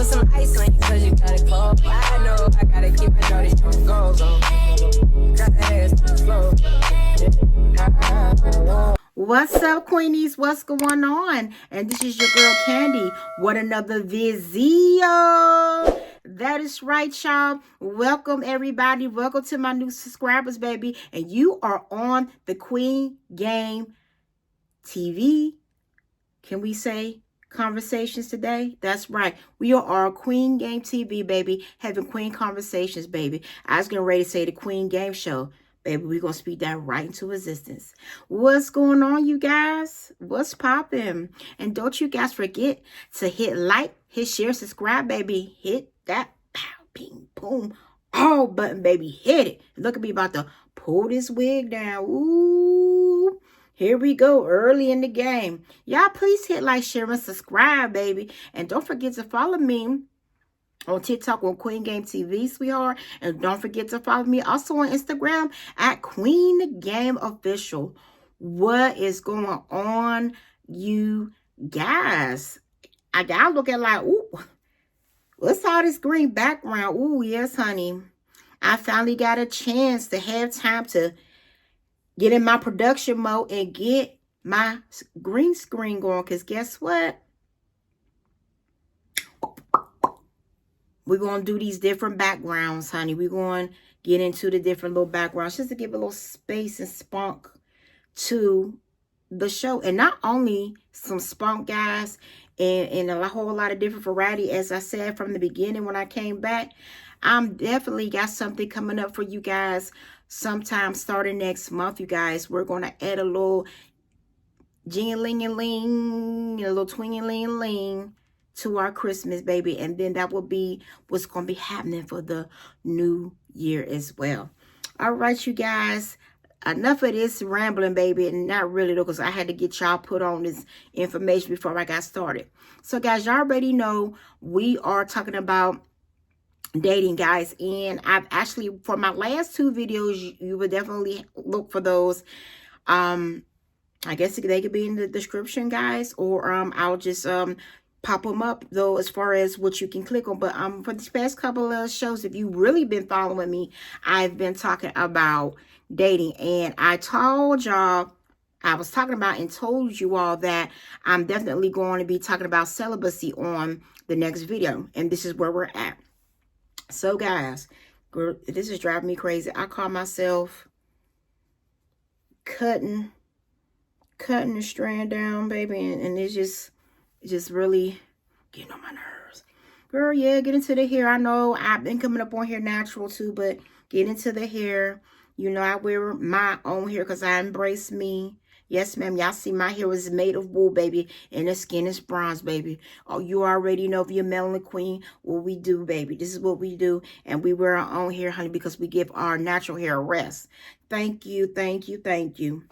some ice on you cause you got it cold. I know I gotta keep my shorty showing goals on. Got the ass to the floor. What's up, Queenies? What's going on? And this is your girl Candy. What another video. That is right, y'all. Welcome, everybody. Welcome to my new subscribers, baby. And you are on the Queen Game TV. Can we say conversations today? That's right. We are Queen Game TV, baby. Having queen conversations, baby. I was getting ready to say the Queen Game Show. Baby, we're going to speak that right into existence. What's going on, you guys? What's popping? And don't you guys forget to hit like, hit share, subscribe, baby. Hit that pow, ping, boom, all button, baby. Hit it. Look at me about to pull this wig down. Ooh. Here we go, early in the game. Y'all, please hit like, share, and subscribe, baby. And don't forget to follow me on TikTok on Queen Game TV, sweetheart. And don't forget to follow me also on Instagram at Queen Game Official. What is going on, you guys? I gotta look at like, ooh, what's all this green background? Ooh, yes, honey. I finally got a chance to have time to get in my production mode and get my green screen going. Because guess what? We're going to do these different backgrounds, honey. We're going to get into the different little backgrounds just to give a little space and spunk to the show. And not only some spunk, guys, and a whole lot of different variety. As I said from the beginning when I came back, I'm definitely got something coming up for you guys sometime starting next month, you guys. We're going to add a little jing-a-ling-a-ling, a little twing-a-ling-a-ling to our Christmas, baby. And then that will be what's going to be happening for the new year as well. All right, you guys. Enough of this rambling, baby. And not really, though, because I had to get y'all put on this information before I got started. So, guys, y'all already know we are talking about dating, guys. And I've actually, for my last two videos, you would definitely look for those. I guess they could be in the description, guys. Or I'll just pop them up, though, as far as what you can click on. But for these past couple of shows, if you've really been following me, I've been talking about dating. And I told y'all, I was talking about and told you all that I'm definitely going to be talking about celibacy on the next video. And this is where we're at. So, guys, girl, this is driving me crazy. I call myself cutting the strand down, baby. And it's just really getting on my nerves. Girl, yeah, get into the hair. I know I've been coming up on here natural too, but get into the hair. You know, I wear my own hair because I embrace me. Yes, ma'am. Y'all see my hair is made of wool, baby. And the skin is bronze, baby. Oh, you already know if you're melanin queen, what we do, baby. This is what we do. And we wear our own hair, honey, because we give our natural hair a rest. Thank you, thank you, thank you.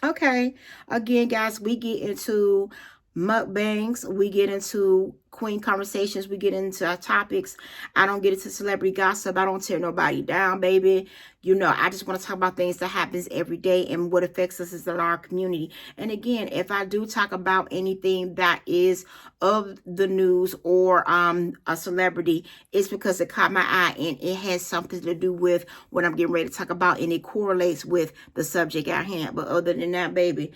Okay. Again, guys, we get into mukbangs, we get into queen conversations, we get into our topics. I don't get into celebrity gossip. I don't tear nobody down, baby. You know, I just want to talk about things that happens every day and what affects us in our community. And again, if I do talk about anything that is of the news or a celebrity, it's because it caught my eye and it has something to do with what I'm getting ready to talk about, and it correlates with the subject at hand. But other than that, baby,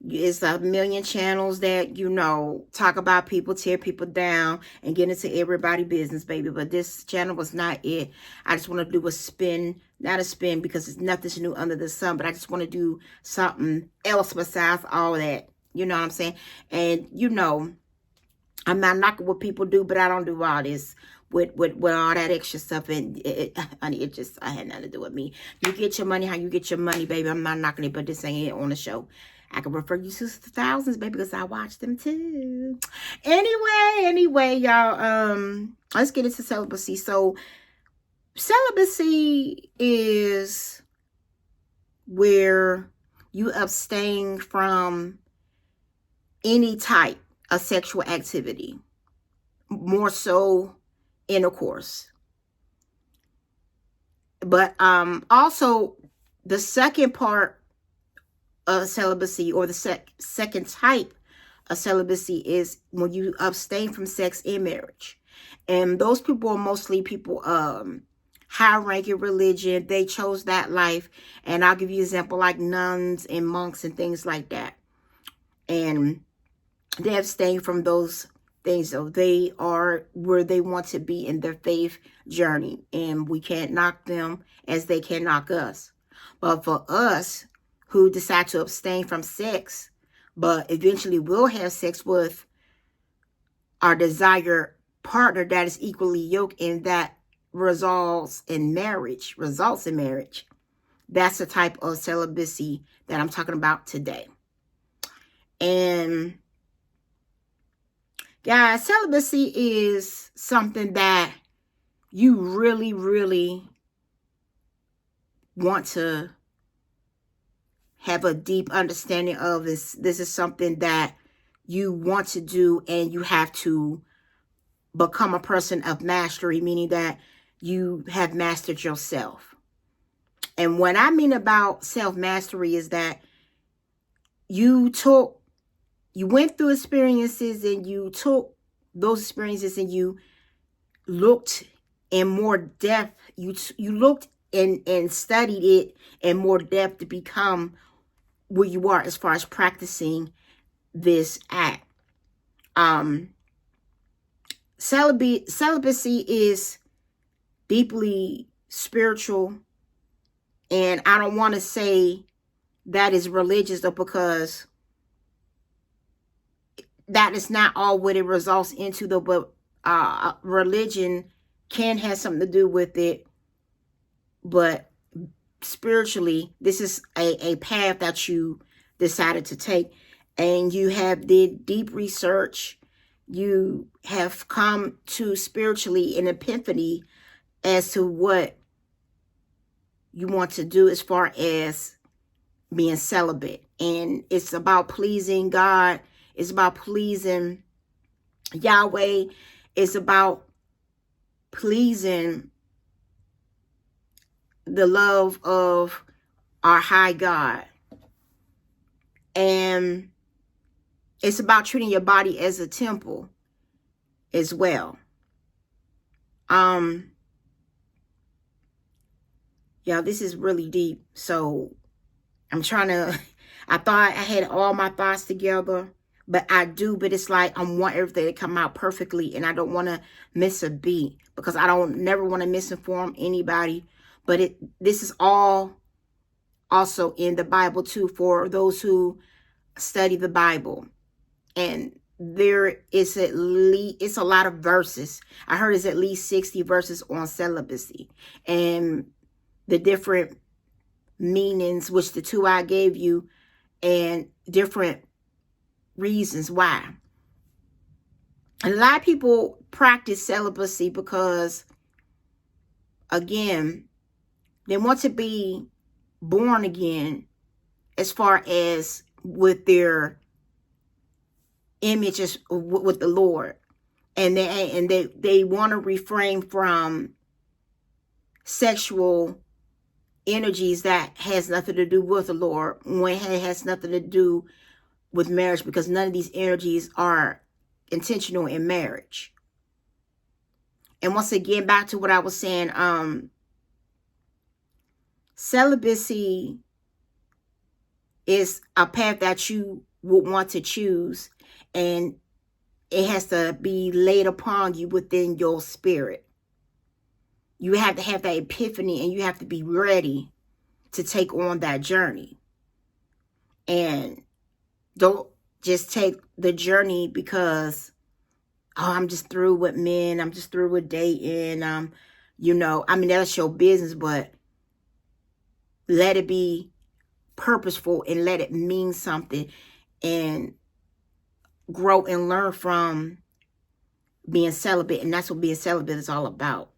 it's a million channels that, you know, talk about people, tear people down, and get into everybody's business, baby. But this channel was not it. I just want to do a spin, not a spin because it's nothing's new under the sun, but I just want to do something else besides all that. You know what I'm saying? And, you know, I'm not knocking what people do, but I don't do all this with all that extra stuff. And honey, I had nothing to do with me. You get your money how you get your money, baby. I'm not knocking it, but this ain't it on the show. I can refer you to thousands, baby, because I watch them too. Anyway, y'all, let's get into celibacy. So, celibacy is where you abstain from any type of sexual activity, more so intercourse. But also, the second part of celibacy, or the second type of celibacy, is when you abstain from sex in marriage. And those people are mostly people high ranking religion. They chose that life. And I'll give you an example like nuns and monks and things like that. And they abstain from those things. So they are where they want to be in their faith journey. And we can't knock them as they can knock us. But for us who decide to abstain from sex, but eventually will have sex with our desired partner that is equally yoked and that results in marriage. That's the type of celibacy that I'm talking about today. And guys, celibacy is something that you really, really want to have a deep understanding of. This is something that you want to do, and you have to become a person of mastery, meaning that you have mastered yourself. And what I mean about self-mastery is that you went through experiences, and you took those experiences and you looked in more depth. You looked and studied it in more depth to become where you are as far as practicing this act. Celibacy is deeply spiritual, and I don't want to say that is religious, though, because that is not all what it results into, though. But religion can have something to do with it, but spiritually, this is a path that you decided to take, and you have did deep research. You have come to spiritually an epiphany as to what you want to do as far as being celibate. And it's about pleasing God. It's about pleasing Yahweh. It's about pleasing the love of our high God. And it's about treating your body as a temple as well. Yeah, this is really deep. So I'm trying to, I thought I had all my thoughts together, but I do, but it's like I want everything to come out perfectly, and I don't want to miss a beat, because I don't never want to misinform anybody. But this is all also in the Bible too, for those who study the Bible. And there is it's a lot of verses. I heard it's at least 60 verses on celibacy, and the different meanings, which the two I gave you, and different reasons why. And a lot of people practice celibacy because, again, they want to be born again as far as with their images with the Lord, and they want to refrain from sexual energies that has nothing to do with the Lord, when it has nothing to do with marriage, because none of these energies are intentional in marriage. And once again, back to what I was saying, celibacy is a path that you would want to choose, and it has to be laid upon you within your spirit. You have to have that epiphany, and you have to be ready to take on that journey. And don't just take the journey because, oh, I'm just through with men, I'm just through with dating, you know, I mean, that's your business, but let it be purposeful and let it mean something, and grow and learn from being celibate. And that's what being celibate is all about.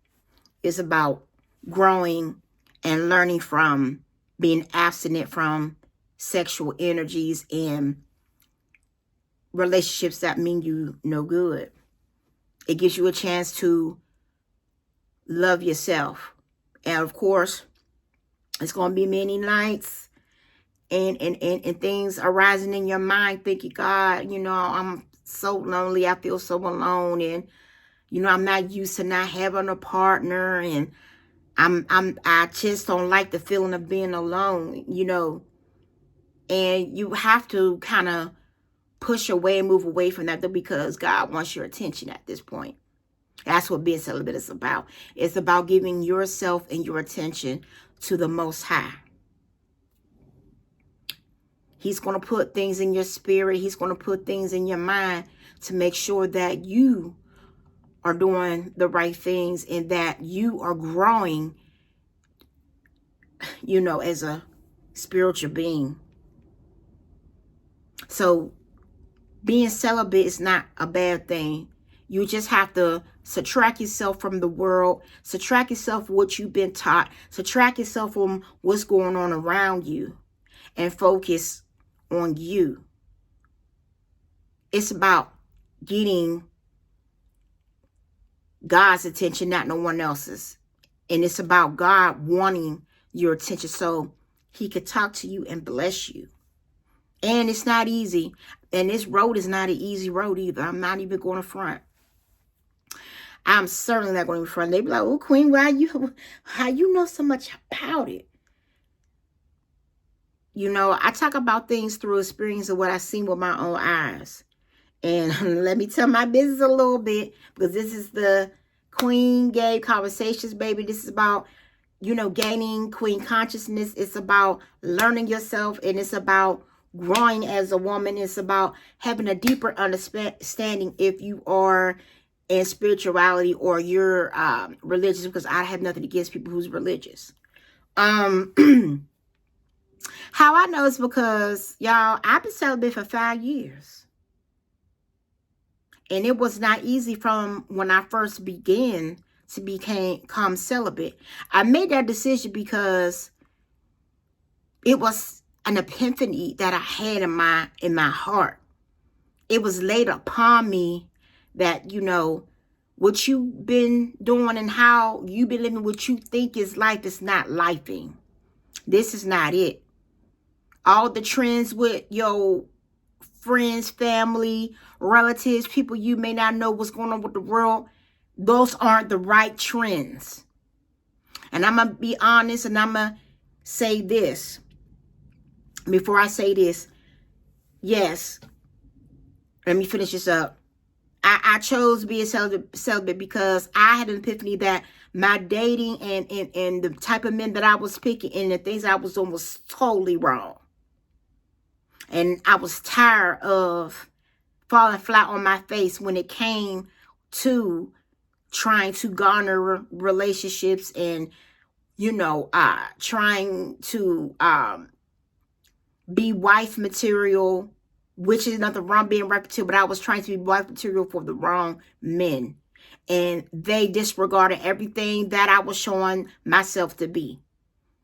It's about growing and learning from being abstinent from sexual energies and relationships that mean you no good. It gives you a chance to love yourself. And of course, it's going to be many nights and things arising in your mind, thinking, God, you know, I'm so lonely, I feel so alone, and You know, I'm not used to not having a partner, and I just don't like the feeling of being alone, you know. And you have to kind of push away and move away from that, though, because God wants your attention at this point. That's what being celibate is about. It's about giving yourself and your attention to the Most High. He's going to put things in your spirit. He's going to put things in your mind to make sure that you are doing the right things and that you are growing, you know, as a spiritual being. So being celibate is not a bad thing. You just have to subtract yourself from the world, subtract yourself from what you've been taught, subtract yourself from what's going on around you, and focus on you. It's about getting God's attention, not no one else's. And it's about God wanting your attention so he could talk to you and bless you. And it's not easy. And this road is not an easy road either. I'm not even going to front. I'm certainly not going to front. They be like, oh, Queen, how you know so much about it? You know, I talk about things through experience of what I've seen with my own eyes. And let me tell my business a little bit, because this is the Queen Gay Conversations, baby. This is about, you know, gaining queen consciousness. It's about learning yourself, and it's about growing as a woman. It's about having a deeper understanding if you are in spirituality or you're religious, because I have nothing against people who's religious. How I know is because, y'all, I've been celibate for 5 years. And it was not easy from when I first began to become celibate. I made that decision because it was an epiphany that I had in my heart. It was laid upon me that, you know, what you've been doing and how you've been living, what you think is life, is not lifing. This is not it. All the trends with your friends, family, relatives, people you may not know what's going on with the world, those aren't the right trends. And I'm going to be honest, and I'm going to say this. Before I say this, yes, let me finish this up. I chose being celibate because I had an epiphany that my dating and the type of men that I was picking and the things I was doing was totally wrong. And I was tired of falling flat on my face when it came to trying to garner relationships and, you know, trying to be wife material, which is nothing wrong being wife material, but I was trying to be wife material for the wrong men. And they disregarded everything that I was showing myself to be.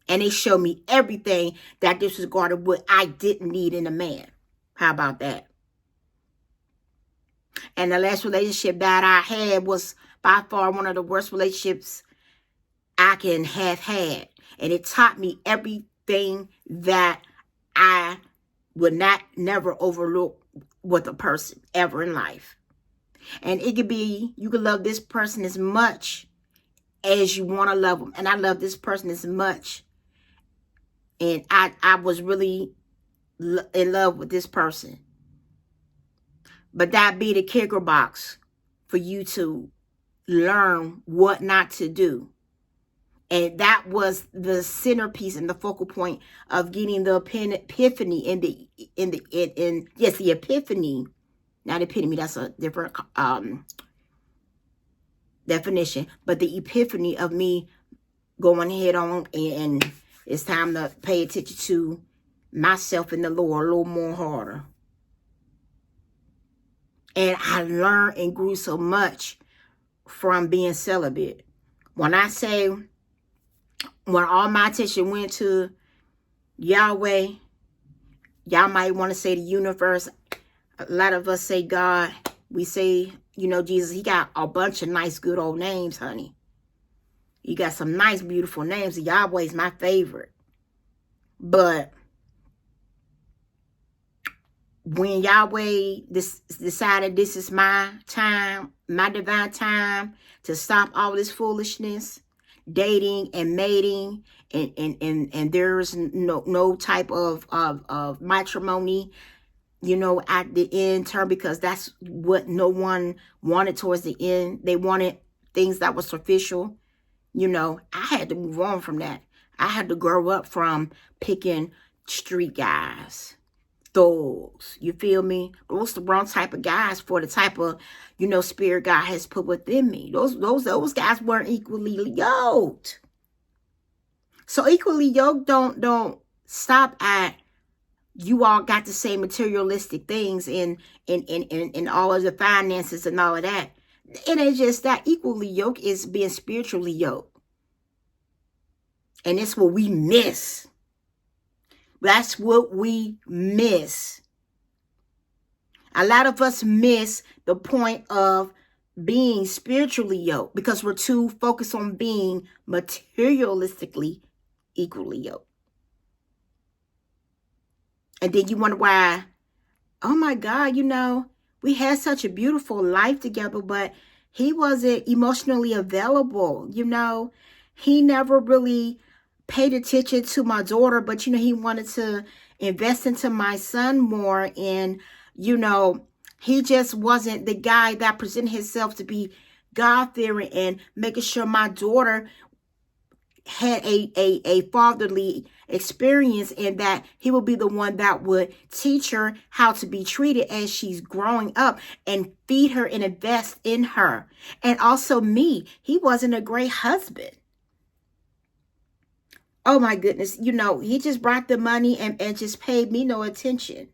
And they showed me everything that disregarded what I didn't need in a man. How about that? And the last relationship that I had was by far one of the worst relationships I can have had. And it taught me everything that I would never overlook with a person ever in life. And it could be, you could love this person as much as you want to love them. And I love this person as much. And I was really in love with this person. But that be the kicker box for you to learn what not to do. And that was the centerpiece and the focal point of getting the epiphany the epiphany, not epitome, that's a different definition, but the epiphany of me going head on, and it's time to pay attention to myself and the Lord a little more harder. And I learned and grew so much from being celibate. When I say, when all my attention went to Yahweh, y'all might want to say the universe. A lot of us say God. We say, you know, Jesus. He got a bunch of nice, good old names, honey. You got some nice, beautiful names. Yahweh is my favorite. But when Yahweh decided this is my time, my divine time to stop all this foolishness, dating and mating, and there's no type of matrimony, you know, at the end term, because that's what no one wanted towards the end. They wanted things that were superficial. You know, I had to move on from that. I had to grow up from picking street guys, thugs. You feel me? Those the wrong type of guys for the type of, you know, spirit God has put within me. Those guys weren't equally yoked. So equally yoked don't stop at you all got the same materialistic things in all of the finances and all of that. It ain't just that. Equally yoked is being spiritually yoked. And it's what we miss. That's what we miss. A lot of us miss the point of being spiritually yoked because we're too focused on being materialistically equally yoked. And then you wonder why, oh my God, you know, we had such a beautiful life together, but he wasn't emotionally available. You know, he never really paid attention to my daughter, but, you know, he wanted to invest into my son more. And, you know, he just wasn't the guy that presented himself to be God-fearing and making sure my daughter had a fatherly experience, and that he would be the one that would teach her how to be treated as she's growing up and feed her and invest in her. And also me, he wasn't a great husband. Oh my goodness, you know, he just brought the money and just paid me no attention.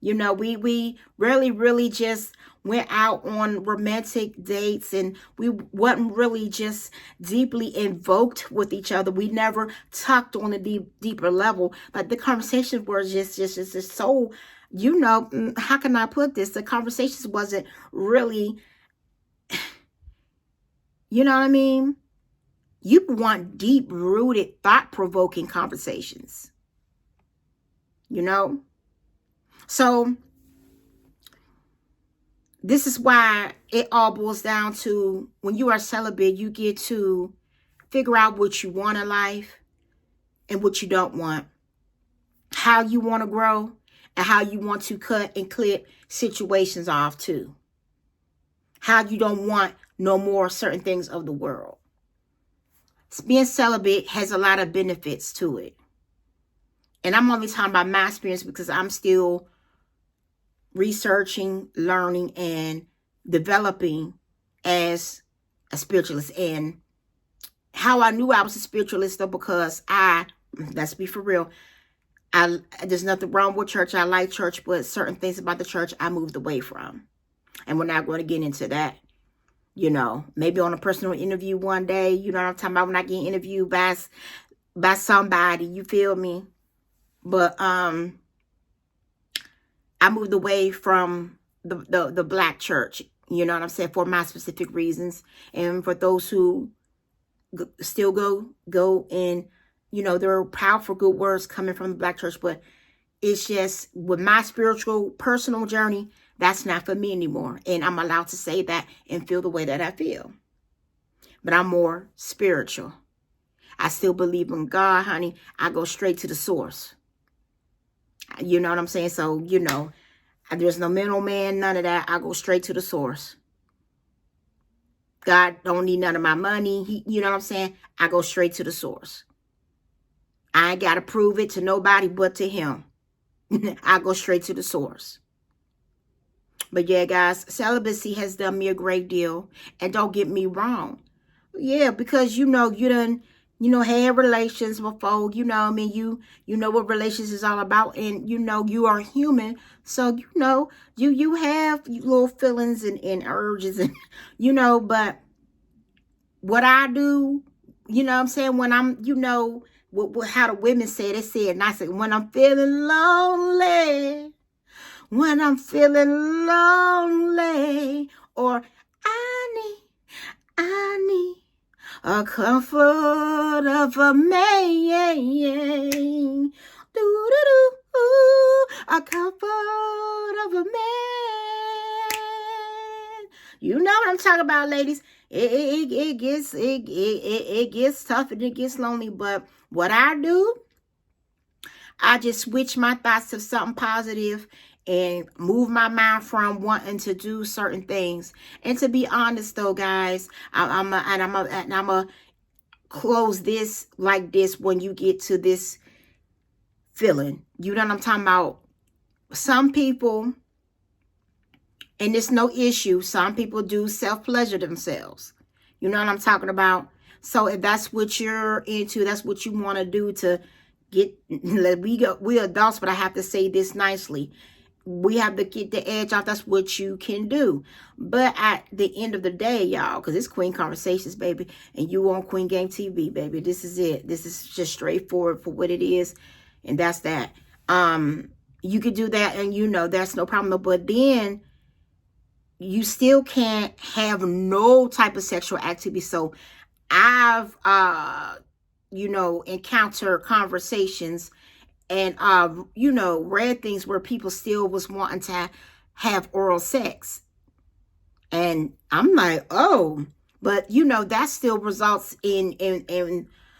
You know, we really just went out on romantic dates, and we wasn't really just deeply invoked with each other. We never talked on a deeper level. But the conversations were just so, you know, how can I put this? The conversations wasn't really, you know what I mean? You want deep-rooted, thought-provoking conversations, you know? So this is why it all boils down to, when you are celibate, you get to figure out what you want in life and what you don't want, how you want to grow, and how you want to cut and clip situations off too, how you don't want no more certain things of the world. Being celibate has a lot of benefits to it. And I'm only talking about my experience because I'm still researching, learning, and developing as a spiritualist. And how I knew I was a spiritualist, though, because let's be for real, there's nothing wrong with church. I like church, but certain things about the church I moved away from. And we're not going to get into that. You know, maybe on a personal interview one day, you know what I'm talking about, when I get interviewed by somebody, you feel me? But I moved away from the black church, you know what I'm saying, for my specific reasons. And for those who still go and, you know, there are powerful good words coming from the black church, but it's just with my spiritual personal journey, that's not for me anymore. And I'm allowed to say that and feel the way that I feel. But I'm more spiritual. I still believe in God, honey. I go straight to the source. You know what I'm saying? So, you know, there's no middleman, none of that. I go straight to the source. God don't need none of my money. You know what I'm saying? I go straight to the source. I ain't got to prove it to nobody but to him. I go straight to the source. But yeah, guys, celibacy has done me a great deal. And don't get me wrong. Yeah, because, you know, you done, you know, had relations before, you know, I mean, you know what relations is all about, and, you know, you are human. So, you know, you have little feelings and urges, and, you know, but what I do, you know what I'm saying, when I'm, you know, how the women say, they say it, and I say, when I'm feeling lonely, when I'm feeling lonely, or I need a comfort of a man. Do-do-do, Ooh, a comfort of a man. You know what I'm talking about, ladies. It gets tough and it gets lonely. But what I do, I just switch my thoughts to something positive and move my mind from wanting to do certain things. And to be honest, though, guys, I'm a close this like this when you get to this feeling. You know what I'm talking about? Some people, and it's no issue, some people do self-pleasure themselves. You know what I'm talking about? So if that's what you're into, that's what you want to do to get, we adults, but I have to say this nicely. We have to get the edge off. That's what you can do. But at the end of the day, y'all, because it's Queen Conversations, baby, and you on Queen Game TV, baby. This is it. This is just straightforward for what it is, and that's that. You could do that, and you know that's no problem. But then you still can't have no type of sexual activity. So I've encountered conversations and read things where people still was wanting to have oral sex. And I'm like, oh, but that still results in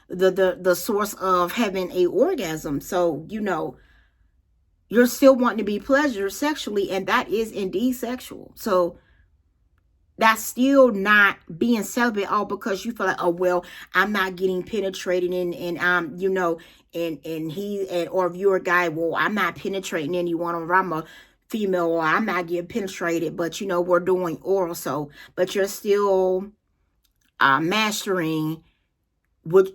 the source of having a orgasm. So, you're still wanting to be pleasured sexually, and that is indeed sexual. So that's still not being celibate all because you feel like, oh, well, I'm not getting penetrated or if you're a guy, well, I'm not penetrating anyone, or I'm a female, or I'm not getting penetrated, but we're doing oral. So, but you're still mastering what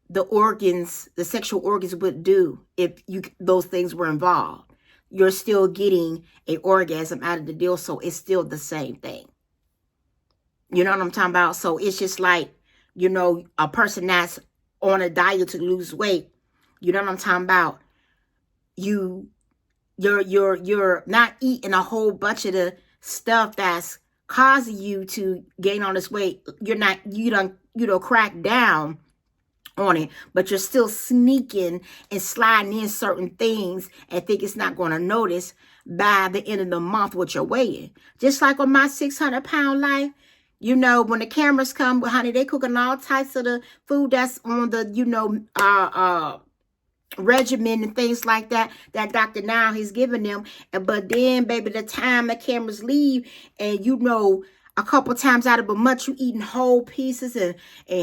the organs, the sexual organs would do if those things were involved. You're still getting an orgasm out of the deal, so it's still the same thing. You know what I'm talking about? So it's just like, a person that's on a diet to lose weight. You know what I'm talking about? You're not eating a whole bunch of the stuff that's causing you to gain on this weight. You don't crack down on it, but you're still sneaking and sliding in certain things and think it's not going to notice by the end of the month what you're weighing. Just like on my 600-pound life, when the cameras come, honey, they cooking all types of the food that's on the, regimen and things like that Dr. Now he's giving them. But then, baby, the time the cameras leave and a couple times out of a month, you eating whole pieces and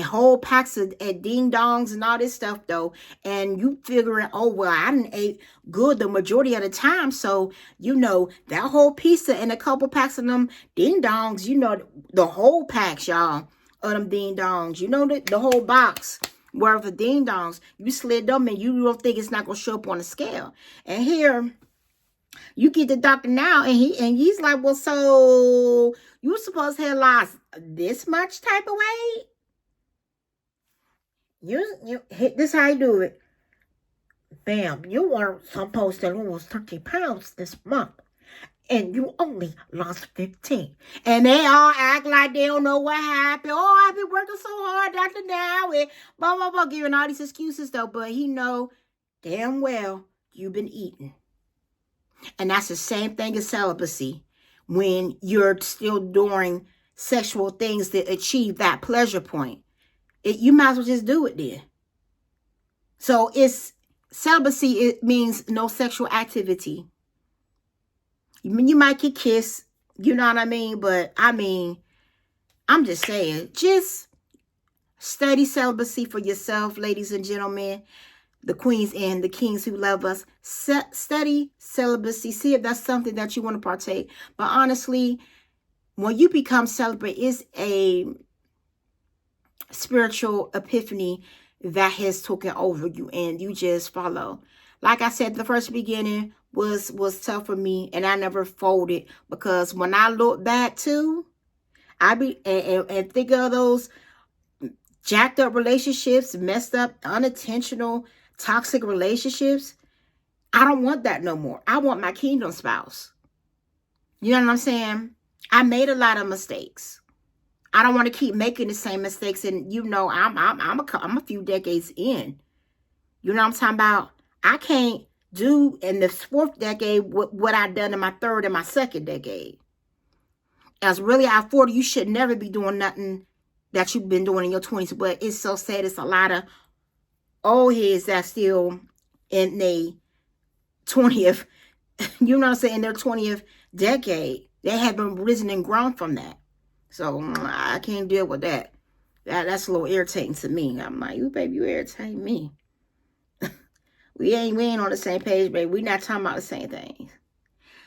whole packs of ding dongs and all this stuff, though. And you figuring, oh, well, I didn't eat good the majority of the time. So, that whole pizza and a couple packs of them ding dongs, the whole packs, y'all, of them ding dongs, the whole box worth of ding dongs, you slid them and you don't think it's not going to show up on the scale. And here, you get the Dr. Now and he's like, well, so you supposed to have lost this much type of weight? This how you do it. Bam, you were supposed to lose 30 pounds this month, and you only lost 15. And they all act like they don't know what happened. Oh, I've been working so hard, Dr. Now, and blah, blah, blah, giving all these excuses, though. But he know damn well you've been eating. And that's the same thing as celibacy. When you're still doing sexual things to achieve that pleasure point, you might as well just do it then. So celibacy, it means no sexual activity. You might get kissed, you know what I mean? But I'm just saying, just study celibacy for yourself, ladies and gentlemen, the queens and the kings who love us. Study celibacy. See if that's something that you want to partake. But honestly, when you become celibate, it's a spiritual epiphany that has taken over you, and you just follow. Like I said, the first beginning was tough for me, and I never folded, because when I look back too, I be and think of those jacked up relationships, messed up, unintentional, toxic relationships. I don't want that no more. I want my kingdom spouse. You know what I'm saying? I made a lot of mistakes. I don't want to keep making the same mistakes, and I'm a few decades in. You know what I'm talking about? I can't do in the 4th decade what I done in my 3rd and my 2nd decade. As really out 40, you should never be doing nothing that you've been doing in your 20s. But it's so sad. It's a lot of old heads that still in their 20th, you know what I'm saying, in their 20th decade. They haven't risen and grown from that. So I can't deal with that. That's a little irritating to me. I'm like, you baby, you irritate me. We ain't on the same page, baby. We not talking about the same things.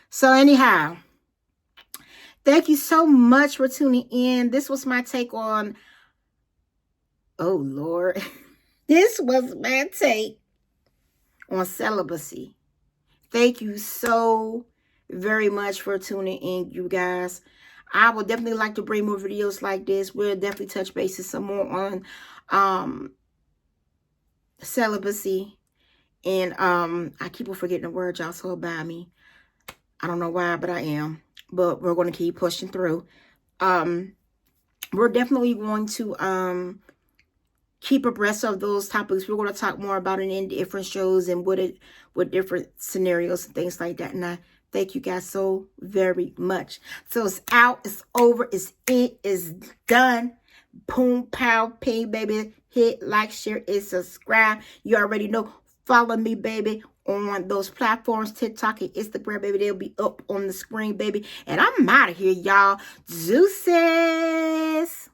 So anyhow, thank you so much for tuning in. This was my take on, oh Lord, this was my take on celibacy. Thank you so very much for tuning in, you guys. I would definitely like to bring more videos like this. We'll definitely touch bases some more on celibacy. And I keep on forgetting the word, y'all, so by me. I don't know why, but I am. But we're going to keep pushing through. We're definitely going to keep abreast of those topics. We're going to talk more about it in different shows and with different scenarios and things like that. And I thank you guys so very much. So it's out. It's over. It's done. Boom, pow, ping, baby. Hit like, share, and subscribe. You already know. Follow me, baby, on those platforms, TikTok and Instagram, baby. They'll be up on the screen, baby. And I'm out of here, y'all. Deuces.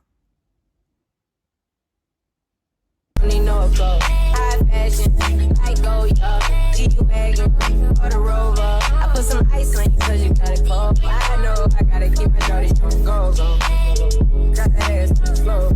Need no go. High fashion, I go, yeah. G-Wagon, or the Rover. I put some ice on you cause you got it cold. I know I gotta keep my dirty goals on. Got the ass to the floor.